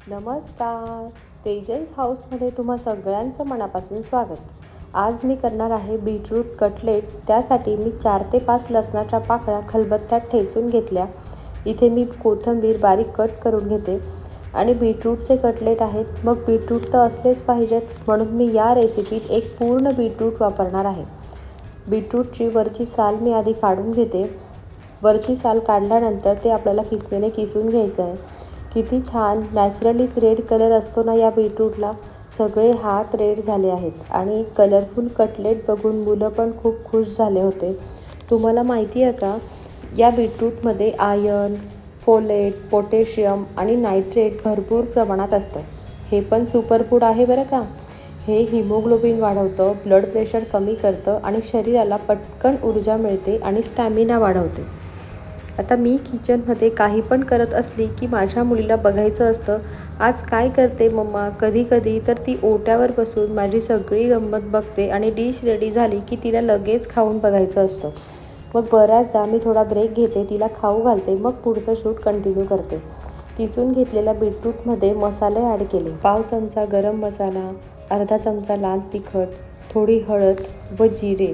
नमस्कार. तेजस हाऊसमध्ये तुम्हा सगळ्यांचं मनापासून स्वागत. आज मी करणार आहे बीटरूट कटलेट. त्यासाठी मी 4 ते 5 लसणाच्या पाकळ्या खलबत्त्यात ठेचून घेतल्या. इथे मी कोथिंबीर बारीक कट करून घेते आणि बीटरूटचे कटलेट आहेत, मग बीटरूट तर असलेच पाहिजेत, म्हणून मी या रेसिपीत एक पूर्ण बीटरूट वापरणार आहे. बीटरूटची वरची साल मी आधी काढून घेते. वरची साल काढल्यानंतर ते आपल्याला किसणीने किसून घ्यायचं आहे. किती छान नॅचरलीच रेड कलर असतो ना या बीटरूटला. सगळे हात रेड झाले आहेत आणि कलरफुल कटलेट बघून मुलं पण खूप खुश झाले होते. तुम्हाला माहिती आहे का, या बीटरूटमध्ये आयर्न, फोलेट, पोटॅशियम आणि नायट्रेट भरपूर प्रमाणात असतं. हे पण सुपरफूड आहे बरं का. हे हिमोग्लोबिन वाढवतं, ब्लड प्रेशर कमी करतं आणि शरीराला पटकन ऊर्जा मिळते आणि स्टॅमिना वाढवते. आता मी किचनमध्ये काही पण करत असली की माझ्या मुलीला बघायचं असतं, आज काय करते मम्मा. कधी तर ती ओट्यावर बसून माझी सगळी गंमत बघते आणि डिश रेडी झाली की तिला लगेच खाऊन बघायचं असतं. मग बऱ्याचदा मी थोडा ब्रेक घेते, तिला खाऊ घालते, मग पुढचं शूट कंटिन्यू करते. किसून घेतलेल्या बीटरूटमध्ये मसाले ॲड केले. 1/2 चमचा गरम मसाला, अर्धा चमचा लाल तिखट, थोडी हळद व जिरे.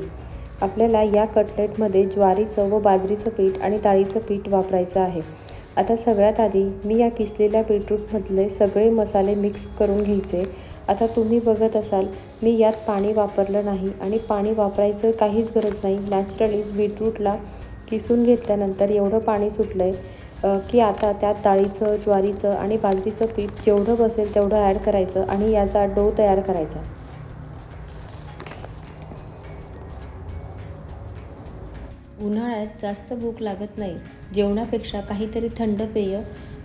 आपल्याला या कटलेटमध्ये ज्वारीचं व बाजरीचं पीठ आणि डाळीचं पीठ वापरायचं आहे. आता सगळ्यात आधी मी या किसलेल्या बीटरूटमधले सगळे मसाले मिक्स करून घ्यायचे. आता तुम्ही बघत असाल, मी यात पाणी वापरलं नाही आणि पाणी वापरायचं काहीच गरज नाही. नॅचरलीच बीटरूटला किसून घेतल्यानंतर एवढं पाणी सुटलं आहे की आता त्यात डाळीचं, ज्वारीचं आणि बाजरीचं पीठ जेवढं बसेल तेवढं ॲड करायचं आणि याचा डो तयार करायचा. उन्हाळ्यात जास्त भूक लागत नाही. जेवणापेक्षा काहीतरी थंड पेय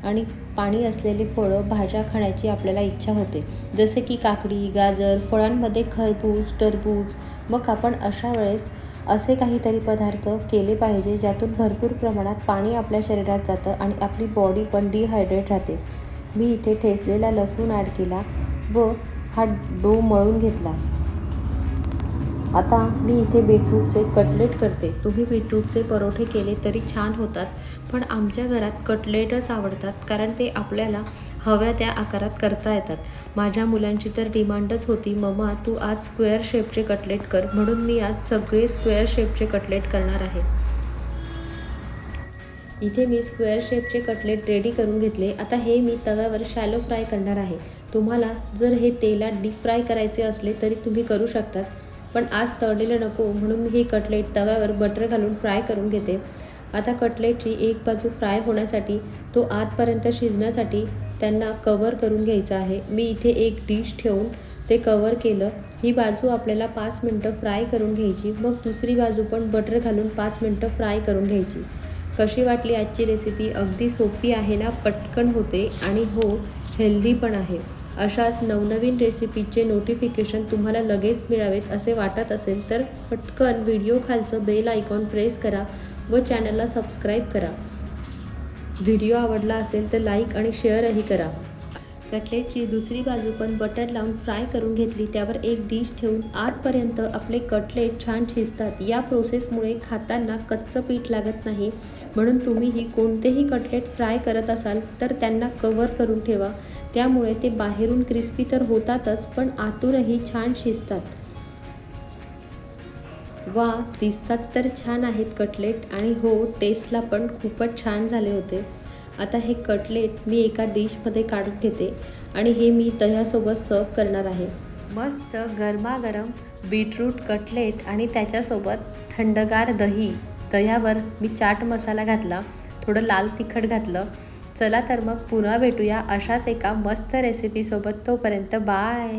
आणि पाणी असलेले फळं, भाज्या खाण्याची आपल्याला इच्छा होते, जसे की काकडी, गाजर. फळांमध्ये खरबूज, टरबूज. मग आपण अशा वेळेस असे काहीतरी पदार्थ केले पाहिजे ज्यातून भरपूर प्रमाणात पाणी आपल्या शरीरात जातं आणि आपली बॉडी पण डिहायड्रेट राहते. मी इथे ठेचलेला लसूण ॲड केला व हा डो मळून घेतला. आता मी इथे बीटरूटचे कटलेट करते. तुम्ही बीटरूटचे परोठे केले तरी छान होतात, पण आमच्या घरात कटलेटच आवडतात, कारण ते आपल्याला हव्या त्या आकारात करता येतात. माझ्या मुलांची तर डिमांडच होती, मम्मा तू आज स्क्वेअर शेपचे कटलेट कर, म्हणून मी आज सगळे स्क्वेअर शेपचे कटलेट करणार आहे. इथे मी स्क्वेअर शेपचे कटलेट रेडी करून घेतले. आता हे मी तव्यावर शॅलो फ्राय करणार आहे. तुम्हाला जर हे तेलात डीप फ्राय करायचे असले तरी तुम्ही करू शकतात, पण आज तळलेलं नको, म्हणून मी हे कटलेट तव्यावर बटर घालून फ्राय करून घेते. आता कटलेटची एक बाजू फ्राय होण्यासाठी, तो आतपर्यंत शिजण्यासाठी त्यांना कवर करून घ्यायचा आहे. मी इथे एक डिश ठेवून ते कवर केलं. ही बाजू आपल्याला 5 मिनटं फ्राय करून घ्यायची, मग दुसरी बाजू पण बटर घालून 5 मिनटं फ्राय करून घ्यायची. कशी वाटली आजची रेसिपी? अगदी सोपी आहे ना, पटकन होते आणि हो, हेल्दी पण आहे. अशाच नवनवीन रेसिपीचे नोटिफिकेशन तुम्हाला लगेच मिळावेत असे वाटत असेल तर पटकन व्हिडिओ खालचं बेल आयकॉन प्रेस करा व चॅनलला सबस्क्राईब करा. व्हिडिओ आवडला असेल तर लाईक आणि शेअरही करा. कटलेटची दुसरी बाजू पण बटर लावून फ्राय करून घेतली. त्यावर एक डिश ठेवून आतपर्यंत आपले कटलेट छान शिजतात. या प्रोसेसमुळे खाताना कच्चं पीठ लागत नाही, म्हणून तुम्हीही कोणतेही कटलेट फ्राय करत असाल तर त्यांना कव्हर करून ठेवा. त्यामुळे ते बाहेरून क्रिस्पी तर होतातच, पण आतूनही छान शिजतात. वा, दिसतात तर छान आहेत कटलेट आणि हो, टेस्टला पण खूपच छान झाले होते. आता हे कटलेट मी एका डिशमध्ये काढून घेते आणि हे मी दह्यासोबत सर्व करणार आहे. मस्त गरमागरम बीटरूट कटलेट आणि त्याच्यासोबत थंडगार दही. दह्यावर मी चाट मसाला घातला, थोडं लाल तिखट घातलं. चला तर मग पुन्हा भेटूया अशाच एका मस्त रेसिपीसोबत. तोपर्यंत बाय.